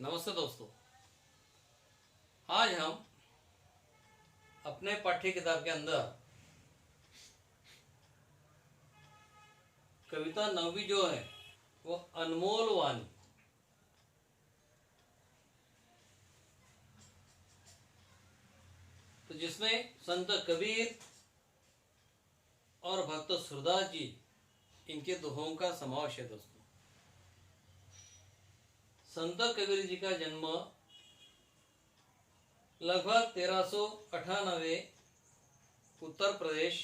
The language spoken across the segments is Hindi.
नमस्ते दोस्तों। आज हम अपने पाठ्य किताब के अंदर कविता 9वीं जो है वो अनमोल वाणी, तो जिसमें संत कबीर और भक्त सूरदास जी इनके दोहों का समावेश है। दोस्तों, संत कबीर जी का जन्म लगभग 1398 उत्तर प्रदेश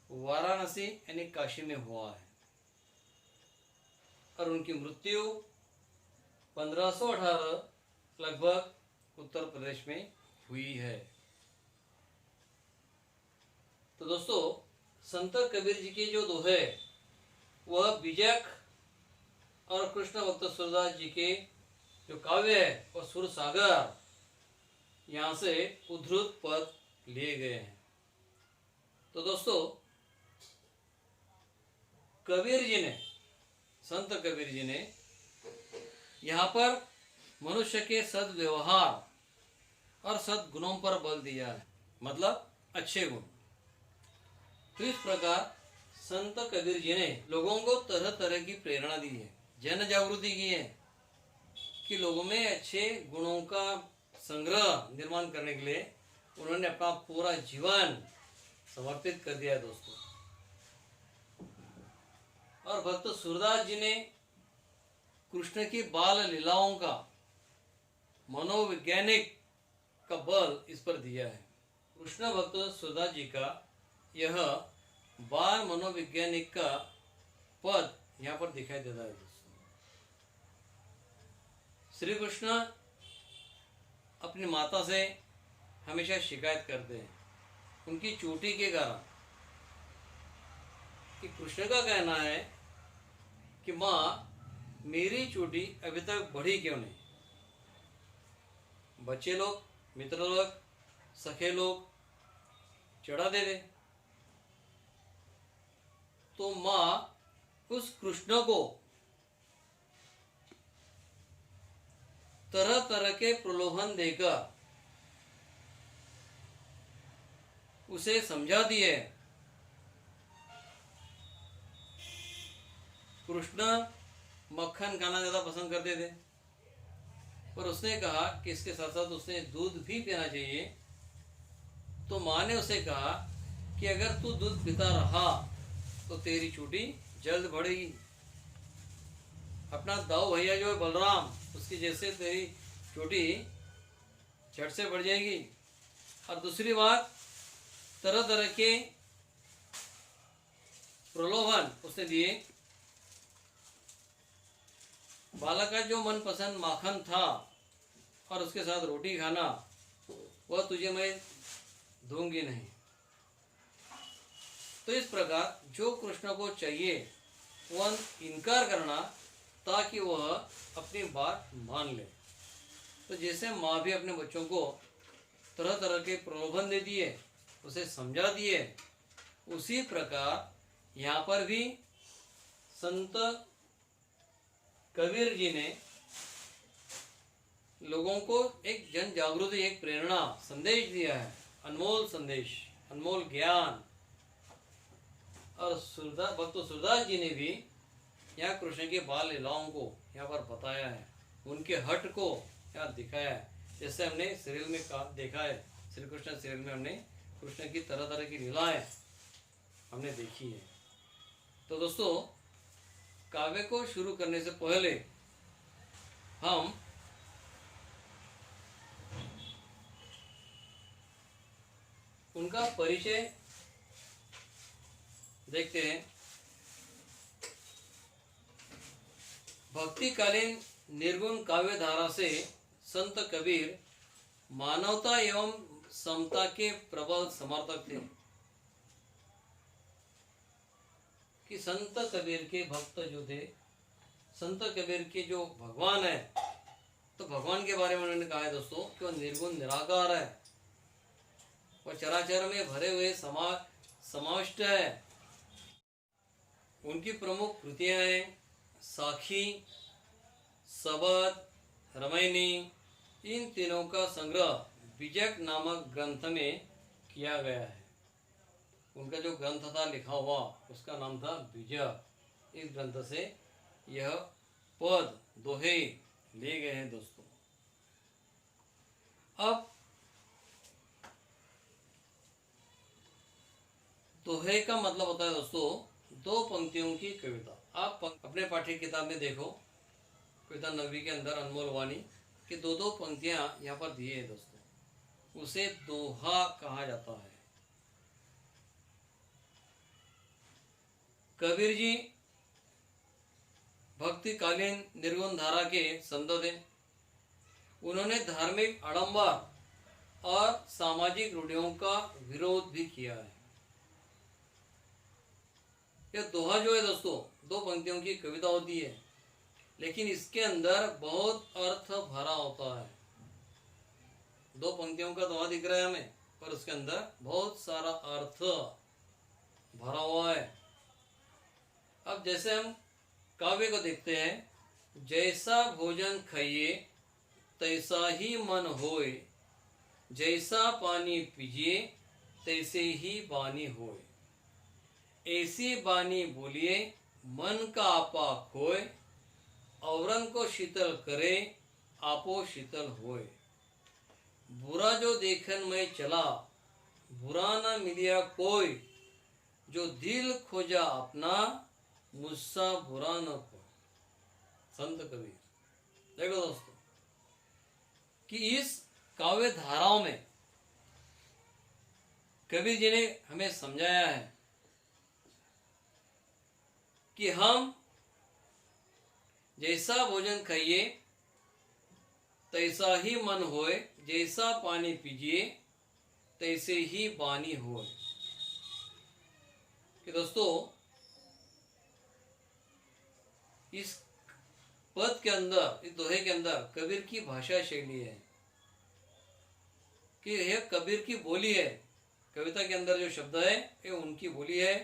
वाराणसी यानी काशी में हुआ है और उनकी मृत्यु 1518 लगभग उत्तर प्रदेश में हुई है। तो दोस्तों, संत कबीर जी के जो दोहे वह बीजक और कृष्ण भक्त सूरदास जी के जो काव्य है वह सुर सागर यहाँ से उद्धृत पद लिए गए हैं। तो दोस्तों, कबीर जी ने, संत कबीर जी ने यहाँ पर मनुष्य के सद्व्यवहार और सद्गुणों पर बल दिया है, मतलब अच्छे गुण। तो इस प्रकार संत कबीर जी ने लोगों को तरह तरह की प्रेरणा दी है, जन जागृति की है कि लोगों में अच्छे गुणों का संग्रह निर्माण करने के लिए उन्होंने अपना पूरा जीवन समर्पित कर दिया है। दोस्तों, और भक्त सूरदास जी ने कृष्ण की बाल लीलाओं का मनोवैज्ञानिक का बल इस पर दिया है। कृष्ण भक्त सूरदास जी का यह बाल मनोवैज्ञानिक का पद यहाँ पर दिखाई देता है। दोस्तों, श्री कृष्ण अपनी माता से हमेशा शिकायत करते हैं उनकी चोटी के कारण, कि कृष्ण का कहना है कि माँ मेरी चोटी अभी तक बढ़ी क्यों नहीं। बच्चे लोग, मित्र लोग, सखे लोग चढ़ा दे रहे, तो माँ उस कृष्ण को तरह तरह के प्रलोभन देकर उसे समझा दिए। कृष्ण मक्खन खाना ज़्यादा पसंद करते थे, पर उसने कहा कि इसके साथ साथ उसने दूध भी पीना चाहिए। तो माँ ने उसे कहा कि अगर तू दूध पीता रहा तो तेरी चोटी जल्द बढ़ेगी। अपना दाऊ भैया जो है बलराम, उसकी जैसे तेरी चोटी झट से बढ़ जाएगी। और दूसरी बात, तरह तरह के प्रलोभन उसने दिए। बालक का जो मनपसंद माखन था और उसके साथ रोटी खाना, वह तुझे मैं दूंगी नहीं। तो इस प्रकार जो कृष्ण को चाहिए वह इनकार करना ताकि वह अपनी बात मान ले। तो जैसे माँ भी अपने बच्चों को तरह तरह के प्रलोभन दे दिए, उसे समझा दिए, उसी प्रकार यहाँ पर भी संत कबीर जी ने लोगों को एक जन जागृति, एक प्रेरणा संदेश दिया है, अनमोल संदेश, अनमोल ज्ञान। और भक्त सूरदास जी ने भी यहाँ कृष्ण के बाल लीलाओं को यहाँ पर बताया है, उनके हट को यहाँ दिखाया है। जैसे हमने सीरियल में देखा है, श्री कृष्ण सीरियल में हमने कृष्ण की तरह तरह की लीलाएं हमने देखी है। तो दोस्तों, काव्य को शुरू करने से पहले हम उनका परिचय देखते हैं। भक्तिकालीन निर्गुण काव्य धारा से संत कबीर मानवता एवं समता के प्रबल समर्थक थे। कि संत कबीर के भक्त जो थे, संत कबीर के जो भगवान है, तो भगवान के बारे में उन्होंने कहा है दोस्तों कि वह निर्गुण निराकार है, वह चराचर में भरे हुए समाविष्ट है। उनकी प्रमुख कृतियां हैं साखी, सबद, रामायणी, इन तीनों का संग्रह बीजक नामक ग्रंथ में किया गया है। उनका जो ग्रंथ था लिखा हुआ उसका नाम था बीजक। इस ग्रंथ से यह पद दोहे लिए गए हैं दोस्तों। अब दोहे का मतलब होता है दोस्तों दो पंक्तियों की कविता। आप अपने पाठ्य किताब में देखो, कविता नगरी के अंदर अनमोल वाणी की दो दो पंक्तियां यहाँ पर दी है दोस्तों, उसे दोहा कहा जाता है। कबीर जी भक्तिकालीन निर्गुण धारा के संत थे। उन्होंने धार्मिक आडंबर और सामाजिक रूढ़ियों का विरोध भी किया है। यह दोहा जो है दोस्तों दो पंक्तियों की कविता होती है, लेकिन इसके अंदर बहुत अर्थ भरा होता है। दो पंक्तियों का दोहा दिख रहा है हमें, पर उसके अंदर बहुत सारा अर्थ भरा हुआ है। अब जैसे हम काव्य को देखते हैं, जैसा भोजन खाइए तैसा ही मन होए, जैसा पानी पीजिए तैसे ही वाणी होए, ऐसी वाणी बोलिए मन का आपा खोए, औरन को शीतल करे आपो शीतल होए। बुरा जो देखन में चला बुरा न मिलिया कोई, जो दिल खोजा अपना मुझसा बुरा न कोई। संत कबीर। देखो दोस्तों कि इस काव्य धाराओं में कबीर जी ने हमें समझाया है कि हम जैसा भोजन खाइए तैसा ही मन होए, जैसा पानी पीजिए तैसे ही वाणी होए। कि दोस्तों इस पद के अंदर, इस दोहे के अंदर कबीर की भाषा शैली है कि यह कबीर की बोली है। कविता के अंदर जो शब्द है ये उनकी बोली है,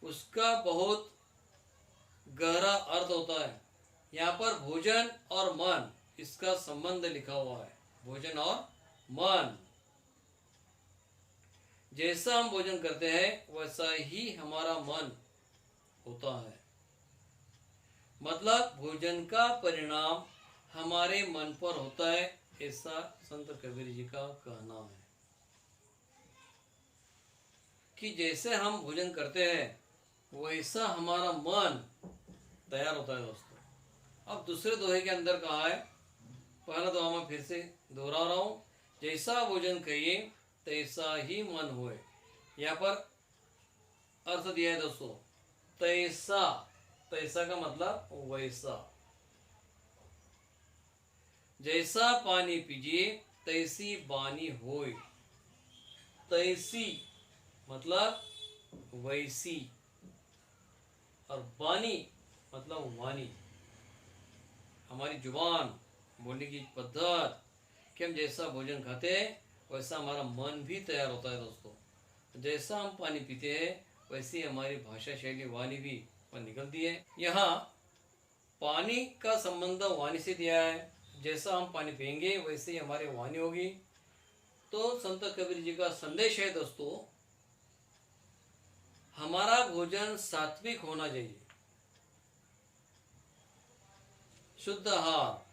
उसका बहुत गहरा अर्थ होता है। यहाँ पर भोजन और मन इसका संबंध लिखा हुआ है। भोजन और मन, जैसा हम भोजन करते हैं वैसा ही हमारा मन होता है। मतलब भोजन का परिणाम हमारे मन पर होता है, ऐसा संत कबीर जी का कहना है। कि जैसे हम भोजन करते हैं वैसा हमारा मन तैयार होता है दोस्तों। अब दूसरे दोहे के अंदर कहा है, पहला दोहा मैं फिर से दोहरा रहा हूं, जैसा भोजन खाइए तैसा ही मन होए। यहाँ पर अर्थ दिया है दोस्तों तैसा। तैसा का मतलब वैसा। जैसा पानी पीजिए तैसी वाणी होए। तैसी मतलब वैसी, और वाणी मतलब वाणी, हमारी जुबान बोलने की पद्धत कि हम जैसा भोजन खाते हैं वैसा हमारा मन भी तैयार होता है दोस्तों। जैसा हम पानी पीते हैं वैसी हमारी भाषा शैली वाणी भी निकलती है। यहाँ पानी का संबंध वाणी से दिया है। जैसा हम पानी पिएंगे वैसे ही हमारी वाणी होगी। तो संत कबीर जी का संदेश है दोस्तों, हमारा भोजन सात्विक होना चाहिए, शुद्ध आहार,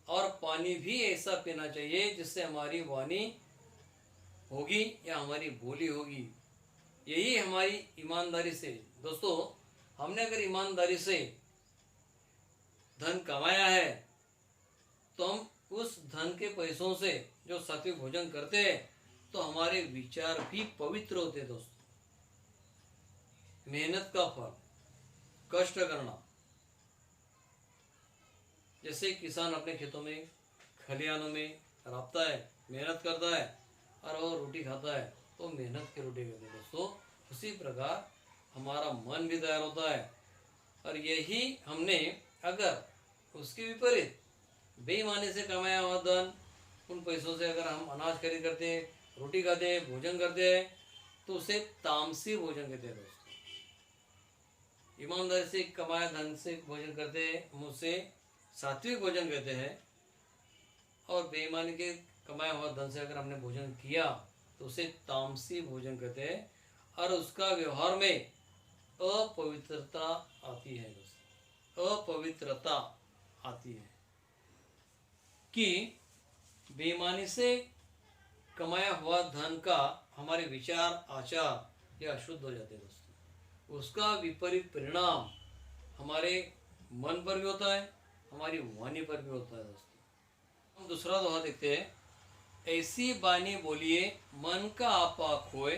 और पानी भी ऐसा पीना चाहिए जिससे हमारी वाणी होगी या हमारी बोली होगी। यही हमारी ईमानदारी से दोस्तों, हमने अगर ईमानदारी से धन कमाया है तो हम उस धन के पैसों से जो सात्विक भोजन करते हैं तो हमारे विचार भी पवित्र होते हैं दोस्तों। मेहनत का फल, कष्ट करना, जैसे किसान अपने खेतों में खलिहानों में राबता है, मेहनत करता है और वो रोटी खाता है तो मेहनत की रोटी करते हैं दोस्तों। उसी प्रकार हमारा मन भी तैयार होता है। और यही हमने अगर उसके विपरीत बेईमानी से कमाया हुआ धन, उन पैसों से अगर हम अनाज खरीद करते हैं, रोटी खाते हैं, भोजन करते हैं तो उसे तामसी भोजन कहते हैं दोस्तों। ईमानदारी से कमाया धन से भोजन करते हैं हम उसे सात्विक भोजन कहते हैं। और बेईमानी के कमाया हुआ धन से अगर हमने भोजन किया तो उसे तामसी भोजन कहते हैं, और उसका व्यवहार में अपवित्रता आती है दोस्तों, अपवित्रता आती है कि बेईमानी से कमाया हुआ धन का हमारे विचार आचार या अशुद्ध हो जाते हैं दोस्तों। उसका विपरीत परिणाम हमारे मन पर भी होता है, हमारी वाणी पर भी होता है दोस्तों। हम दूसरा दोहा देखते हैं, ऐसी बानी बोलिए मन का आपा खोए,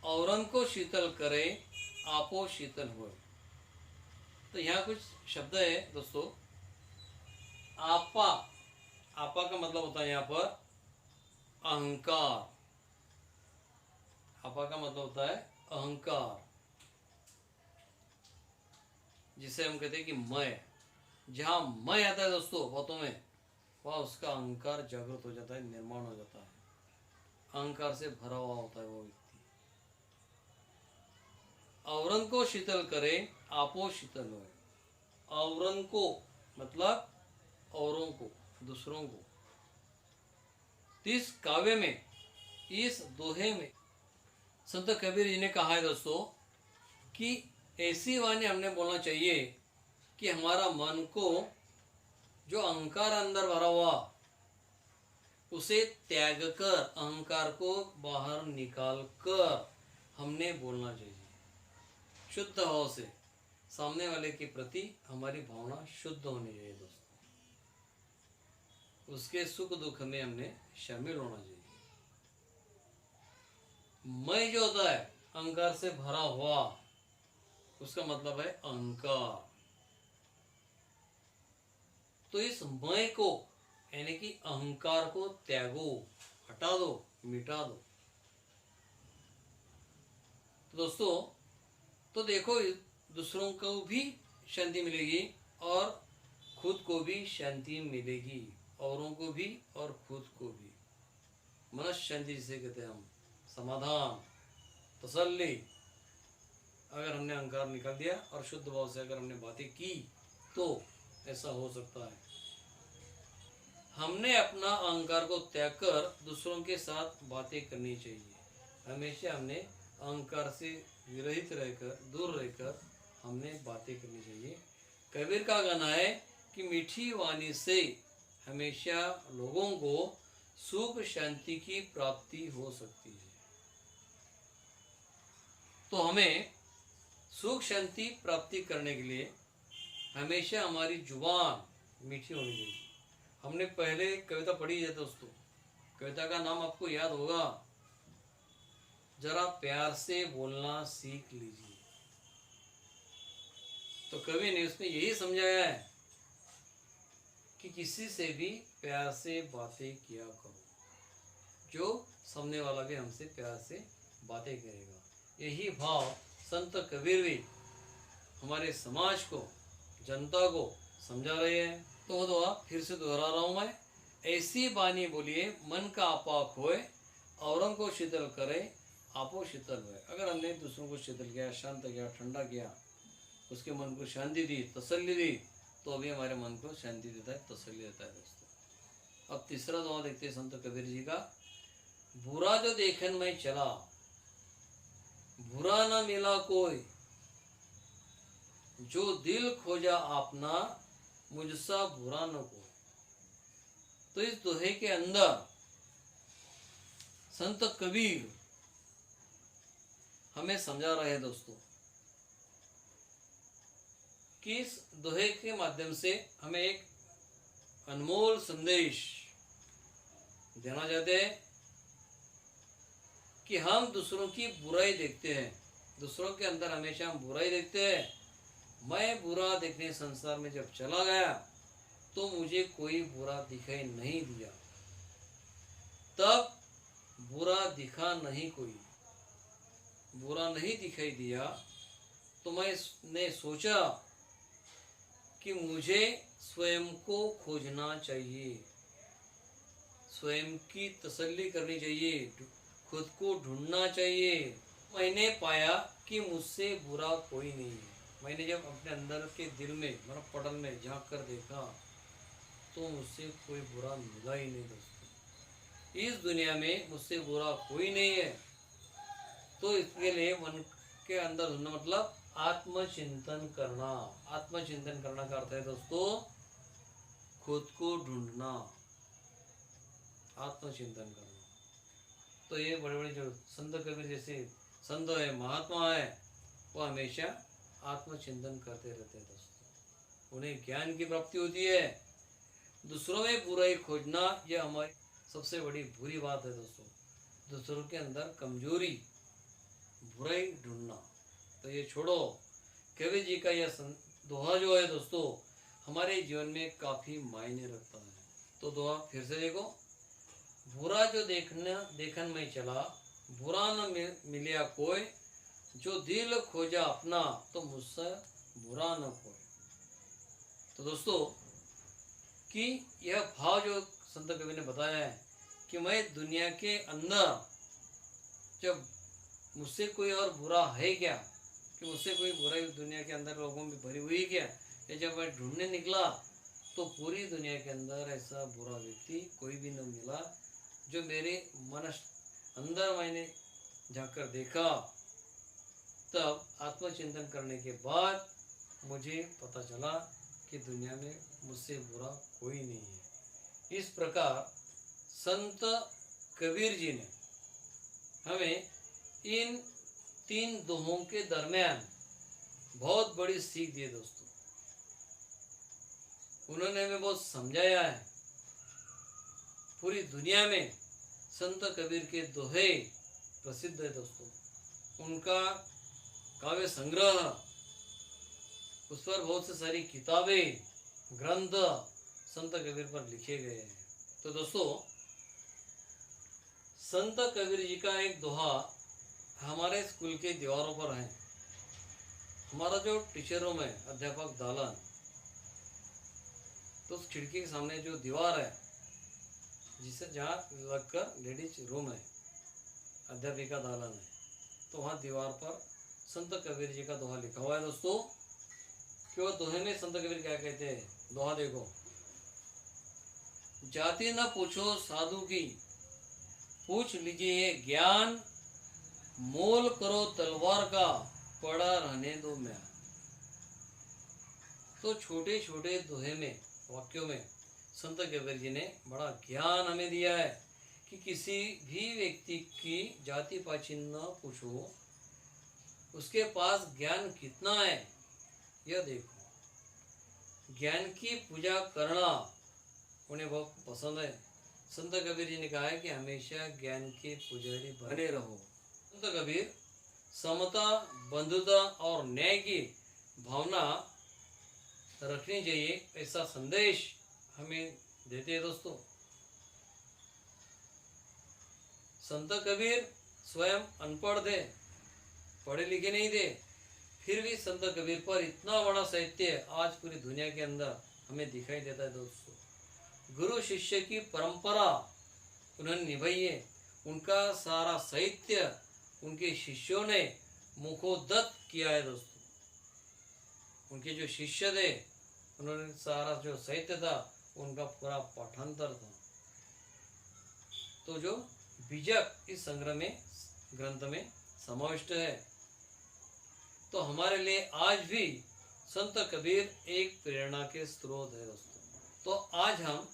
औरन को शीतल करे आपो शीतल होए। तो यहाँ कुछ शब्द है दोस्तों। आपा, आपा का मतलब होता है यहाँ पर अहंकार। आपा का मतलब होता है अहंकार, जिसे हम कहते हैं कि मैं। जहाँ मैं आता है दोस्तों बातों में, वह उसका अहंकार जागृत हो जाता है, निर्माण हो जाता है, अहंकार से भरा हुआ होता है वो व्यक्ति। औरन को शीतल करे आपो शीतल होए। औरन को मतलब औरों को, दूसरों को। इस काव्य में, इस दोहे में संत कबीर जी ने कहा है दोस्तों कि ऐसी वाणी हमने बोलना चाहिए कि हमारा मन को जो अहंकार अंदर भरा हुआ उसे त्याग कर, अहंकार को बाहर निकाल कर हमने बोलना चाहिए शुद्ध भाव से। सामने वाले के प्रति हमारी भावना शुद्ध होनी चाहिए दोस्तों, उसके सुख दुख में हमने शामिल होना चाहिए। मैं जो होता है अहंकार से भरा हुआ, उसका मतलब है अहंकार। तो इस मैं को यानी कि अहंकार को त्यागो, हटा दो, मिटा दो। तो दोस्तों, तो देखो दूसरों को भी शांति मिलेगी और खुद को भी शांति मिलेगी, औरों को भी और खुद को भी। मन शांति जिसे कहते हैं हम, समाधान, तसल्ली। अगर हमने अहंकार निकाल दिया और शुद्ध भाव से अगर हमने बातें की तो ऐसा हो सकता है। हमने अपना अहंकार को त्याग कर दूसरों के साथ बातें करनी चाहिए। हमेशा हमने अहंकार से विरहित रहकर, दूर रहकर हमने बातें करनी चाहिए। कबीर का कहना है कि मीठी वाणी से हमेशा लोगों को सुख शांति की प्राप्ति हो सकती है। तो हमें सुख शांति प्राप्ति करने के लिए हमेशा हमारी जुबान मीठी होनी चाहिए। हमने पहले कविता पढ़ी है दोस्तों, कविता का नाम आपको याद होगा, जरा प्यार से बोलना सीख लीजिए। तो कवि ने उसमें यही समझाया है कि किसी से भी प्यार से बातें किया करो, जो सामने वाला भी हमसे प्यार से बातें करेगा। यही भाव संत कबीर भी हमारे समाज को, जनता को समझा रहे हैं। तो वो दुआ फिर से दोहरा रहा हूँ मैं, ऐसी बानी बोलिए मन का आपा खोए, औरों को शीतल करे आपो शीतल हुए। अगर हमने दूसरों को शीतल किया, शांत किया, ठंडा किया, उसके मन को शांति दी, तसल्ली दी, तो अभी हमारे मन को शांति देता है, तसल्ली देता है दोस्तों। अब तीसरा दुआ देखते हैं संत कबीर जी का। बुरा जो देखन में चला, बुरा न मिला कोई, जो दिल खोजा आपना, मुझसा बुरा न कोई। तो इस दोहे के अंदर संत कबीर हमें समझा रहे हैं दोस्तों कि इस दोहे के माध्यम से हमें एक अनमोल संदेश देना चाहते हैं कि हम दूसरों की बुराई देखते हैं, दूसरों के अंदर हमेशा हम बुराई देखते हैं। मैं बुरा देखने संसार में जब चला गया तो मुझे कोई बुरा दिखाई नहीं दिया, तब बुरा दिखा नहीं, कोई बुरा नहीं दिखाई दिया, तो मैंने सोचा कि मुझे स्वयं को खोजना चाहिए, स्वयं की तसल्ली करनी चाहिए, खुद को ढूंढना चाहिए। मैंने पाया कि मुझसे बुरा कोई नहीं है। मैंने जब अपने अंदर के दिल में, मतलब पटल में झांक कर देखा तो मुझसे कोई बुरा मिला ही नहीं दोस्तों। इस दुनिया में मुझसे बुरा कोई नहीं है। तो इसके लिए मन के अंदर ढूंढना मतलब आत्मचिंतन करना। आत्मचिंतन करना का अर्थ है दोस्तों खुद को ढूंढना, आत्मचिंतन करना। तो ये बड़े बड़े जो संत कबीर जैसे संत है, महात्मा है, वो हमेशा आत्मचिंतन करते रहते हैं दोस्तों। उन्हें ज्ञान की प्राप्ति होती है। दूसरों में बुराई खोजना यह हमारी सबसे बड़ी बुरी बात है दोस्तों। दूसरों के अंदर कमजोरी, बुराई ढूंढना, तो ये छोड़ो। कबीर जी का यह दोहा जो है दोस्तों हमारे जीवन में काफी मायने रखता है। तो दोहा फिर से देखो, बुरा जो देखन में चला, बुरा न मिलिया कोई, जो दिल खोजा अपना, तो मुझसे बुरा न कोई। तो दोस्तों कि यह भाव जो संत कबीर ने बताया है कि मैं दुनिया के अंदर जब मुझसे कोई और बुरा है क्या, कि मुझसे कोई बुराई दुनिया के अंदर लोगों में भरी हुई क्या, ये जब मैं ढूंढने निकला तो पूरी दुनिया के अंदर ऐसा बुरा व्यक्ति कोई भी न मिला। जो मेरे मन अंदर मैंने जाकर देखा, तब आत्मचिंतन करने के बाद मुझे पता चला कि दुनिया में मुझसे बुरा कोई नहीं है। इस प्रकार संत कबीर जी ने हमें इन 3 दोहों के दरमियान बहुत बड़ी सीख दी है दोस्तों। उन्होंने हमें बहुत समझाया है। पूरी दुनिया में संत कबीर के दोहे प्रसिद्ध है दोस्तों। उनका काव्य संग्रह, उस पर बहुत सी सारी किताबें, ग्रंथ संत कबीर पर लिखे गए हैं। तो दोस्तों संत कबीर जी का एक दोहा हमारे स्कूल के दीवारों पर है। हमारा जो टीचर रूम है, अध्यापक दालन, तो उस खिड़की के सामने जो दीवार है जिसे जहाँ लगकर लेडीज रूम है, अध्यापिका दालन है, तो वहाँ दीवार पर संत कबीर जी का दोहा लिखा हुआ है दोस्तों। कि वो दोहे में संत कबीर क्या कहते हैं, दोहा देखो, जाति न पूछो साधु की, पूछ लीजिए ज्ञान, मोल करो तलवार का, पड़ा रहने दो म्यान। तो छोटे छोटे दोहे में, वाक्यों में संत कबीर जी ने बड़ा ज्ञान हमें दिया है कि किसी भी व्यक्ति की जाति पाची न पूछो, उसके पास ज्ञान कितना है यह देखो। ज्ञान की पूजा करना उन्हें बहुत पसंद है। संत कबीर जी ने कहा है कि हमेशा ज्ञान के पुजारी बने रहो। संत कबीर समता, बंधुता और न्याय की भावना रखनी चाहिए, ऐसा संदेश हमें देते हैं दोस्तों। संत कबीर स्वयं अनपढ़ थे, पढ़े लिखे नहीं थे, फिर भी संत कबीर पर इतना बड़ा साहित्य आज पूरी दुनिया के अंदर हमें दिखाई देता है दोस्तों। गुरु शिष्य की परंपरा उन्होंने निभाई है। उनका सारा साहित्य उनके शिष्यों ने मुखोद्गत किया है दोस्तों। उनके जो शिष्य थे उन्होंने सारा जो साहित्य था उनका पूरा पाठांतर था। तो जो बीजक इस संग्रह में, ग्रंथ में समाविष्ट है। तो हमारे लिए आज भी संत कबीर एक प्रेरणा के स्रोत है दोस्तों। तो आज हम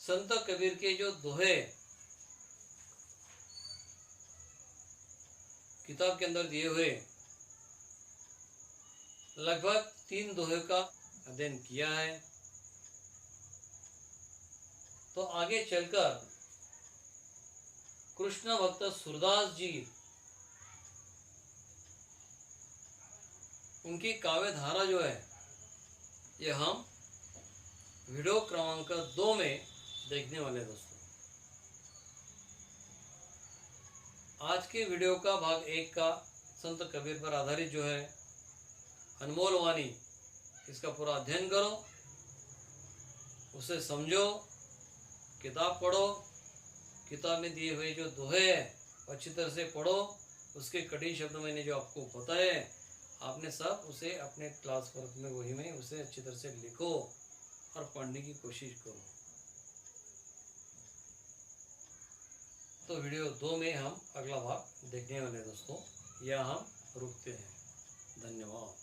संत कबीर के जो दोहे किताब के अंदर दिए हुए लगभग 3 दोहे का अध्ययन किया है। तो आगे चलकर कृष्ण भक्त सूरदास जी, उनकी काव्य धारा जो है ये हम वीडियो क्रमांक 2 में देखने वाले दोस्तों। आज के वीडियो का भाग 1 का संत कबीर पर आधारित जो है अनमोल वाणी, इसका पूरा अध्ययन करो, उसे समझो, किताब पढ़ो, किताब में दिए हुए जो दोहे हैं अच्छी तरह से पढ़ो। उसके कठिन शब्द मैंने जो आपको बताए आपने सब उसे अपने क्लास वर्क में, वही में उसे अच्छी तरह से लिखो। और पढ़ने की कोशिश करो। तो वीडियो 2 में हम अगला भाग देखने वाले हैं दोस्तों। यह हम रुकते हैं। धन्यवाद।